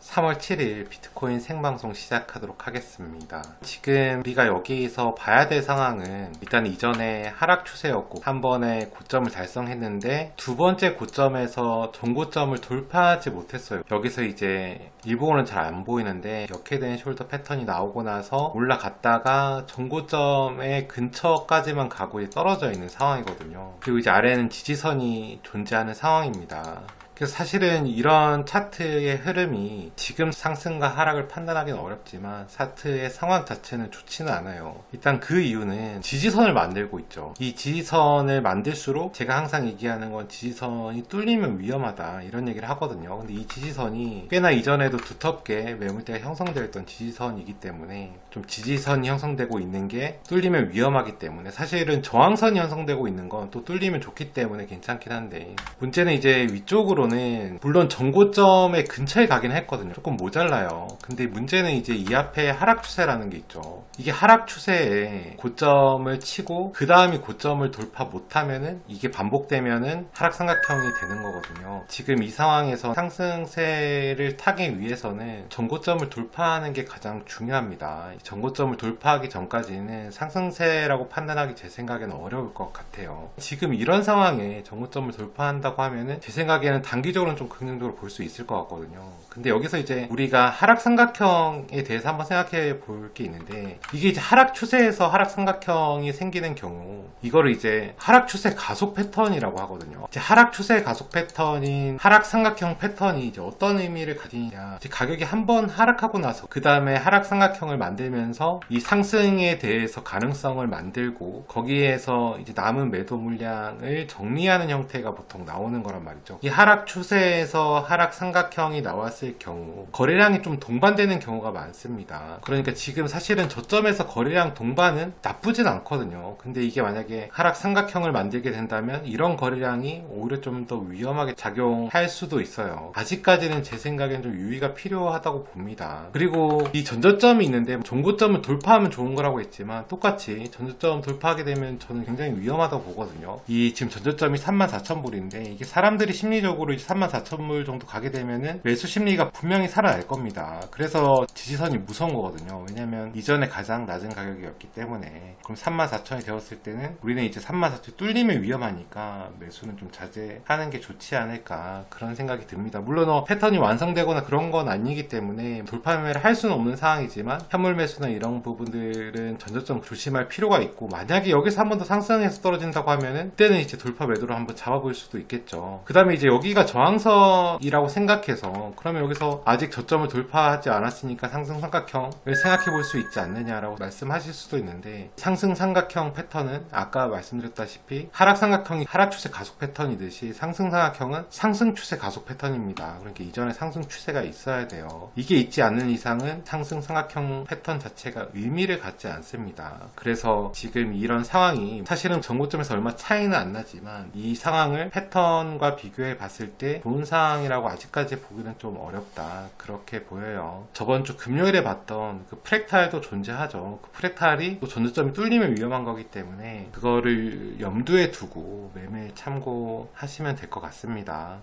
3월 7일 비트코인 생방송 시작하도록 하겠습니다. 지금 우리가 여기에서 봐야 될 상황은 일단 이전에 하락 추세였고 한 번에 고점을 달성했는데 두 번째 고점에서 전고점을 돌파하지 못했어요. 여기서 이제 일봉으로는 잘 안 보이는데 역회된 숄더 패턴이 나오고 나서 올라갔다가 전고점의 근처까지만 가고 떨어져 있는 상황이거든요. 그리고 이제 아래는 지지선이 존재하는 상황입니다. 그래서 사실은 이런 차트의 흐름이 지금 상승과 하락을 판단하기는 어렵지만 차트의 상황 자체는 좋지는 않아요. 일단 그 이유는 지지선을 만들고 있죠. 이 지지선을 만들수록 제가 항상 얘기하는 건 지지선이 뚫리면 위험하다 이런 얘기를 하거든요. 근데 이 지지선이 꽤나 이전에도 두텁게 매물대가 형성되어 있던 지지선이기 때문에 좀 지지선이 형성되고 있는 게 뚫리면 위험하기 때문에 사실은 저항선이 형성되고 있는 건 또 뚫리면 좋기 때문에 괜찮긴 한데 문제는 이제 위쪽으로 물론 전고점의 근처에 가긴 했거든요. 조금 모자라요. 근데 문제는 이제 이 앞에 하락 추세라는 게 있죠. 이게 하락 추세에 고점을 치고 그 다음이 고점을 돌파 못하면은 이게 반복되면은 하락 삼각형이 되는 거거든요. 지금 이 상황에서 상승세를 타기 위해서는 전고점을 돌파하는 게 가장 중요합니다. 전고점을 돌파하기 전까지는 상승세라고 판단하기 제 생각에는 어려울 것 같아요. 지금 이런 상황에 전고점을 돌파한다고 하면은 제 생각에는 단기적으로는 좀 긍정적으로 볼 수 있을 것 같거든요. 근데 여기서 이제 우리가 하락 삼각형에 대해서 한번 생각해 볼 게 있는데 이게 이제 하락 추세에서 하락 삼각형이 생기는 경우 이거를 이제 하락 추세 가속 패턴이라고 하거든요. 이제 하락 추세 가속 패턴인 하락 삼각형 패턴이 이제 어떤 의미를 가지냐, 이제 가격이 한번 하락하고 나서 그 다음에 하락 삼각형을 만들면서 이 상승에 대해서 가능성을 만들고 거기에서 이제 남은 매도 물량을 정리하는 형태가 보통 나오는 거란 말이죠. 이 하락 추세에서 하락 삼각형이 나왔을 경우 거래량이 좀 동반되는 경우가 많습니다. 그러니까 지금 사실은 저점에서 거래량 동반은 나쁘진 않거든요. 근데 이게 만약에 하락 삼각형을 만들게 된다면 이런 거래량이 오히려 좀 더 위험하게 작용할 수도 있어요. 아직까지는 제 생각엔 좀 유의가 필요하다고 봅니다. 그리고 이 전저점이 있는데 전고점을 돌파하면 좋은 거라고 했지만 똑같이 전저점 돌파하게 되면 저는 굉장히 위험하다고 보거든요. 이 지금 전저점이 34,000불인데 이게 사람들이 심리적으로 34,000불 정도 가게 되면은 매수 심리가 분명히 살아날 겁니다. 그래서 지지선이 무서운 거거든요. 왜냐면 이전에 가장 낮은 가격이었기 때문에. 그럼 34,000이 되었을 때는 우리는 이제 34,000이 뚫리면 위험하니까 매수는 좀 자제하는 게 좋지 않을까 그런 생각이 듭니다. 물론 패턴이 완성되거나 그런 건 아니기 때문에 돌파 매매를 할 수는 없는 상황이지만 현물 매수나 이런 부분들은 전저점 조심할 필요가 있고 만약에 여기서 한 번 더 상승해서 떨어진다고 하면은 그때는 이제 돌파 매도를 한번 잡아볼 수도 있겠죠. 그 다음에 이제 여기가 저항선이라고 생각해서 그러면 여기서 아직 저점을 돌파하지 않았으니까 상승 삼각형을 생각해 볼 수 있지 않느냐라고 말씀하실 수도 있는데 상승 삼각형 패턴은 아까 말씀드렸다시피 하락 삼각형이 하락 추세 가속 패턴이듯이 상승 삼각형은 상승 추세 가속 패턴입니다. 그러니까 이전에 상승 추세가 있어야 돼요. 이게 있지 않는 이상은 상승 삼각형 패턴 자체가 의미를 갖지 않습니다. 그래서 지금 이런 상황이 사실은 전고점에서 얼마 차이는 안 나지만 이 상황을 패턴과 비교해 봤을 때 좋은 상황이라고 아직까지 보기는 좀 어렵다 그렇게 보여요. 저번 주 금요일에 봤던 그 프랙탈도 존재하죠. 그 프랙탈이 또 전저점이 뚫리면 위험한 거기 때문에 그거를 염두에 두고 매매 참고하시면 될 것 같습니다.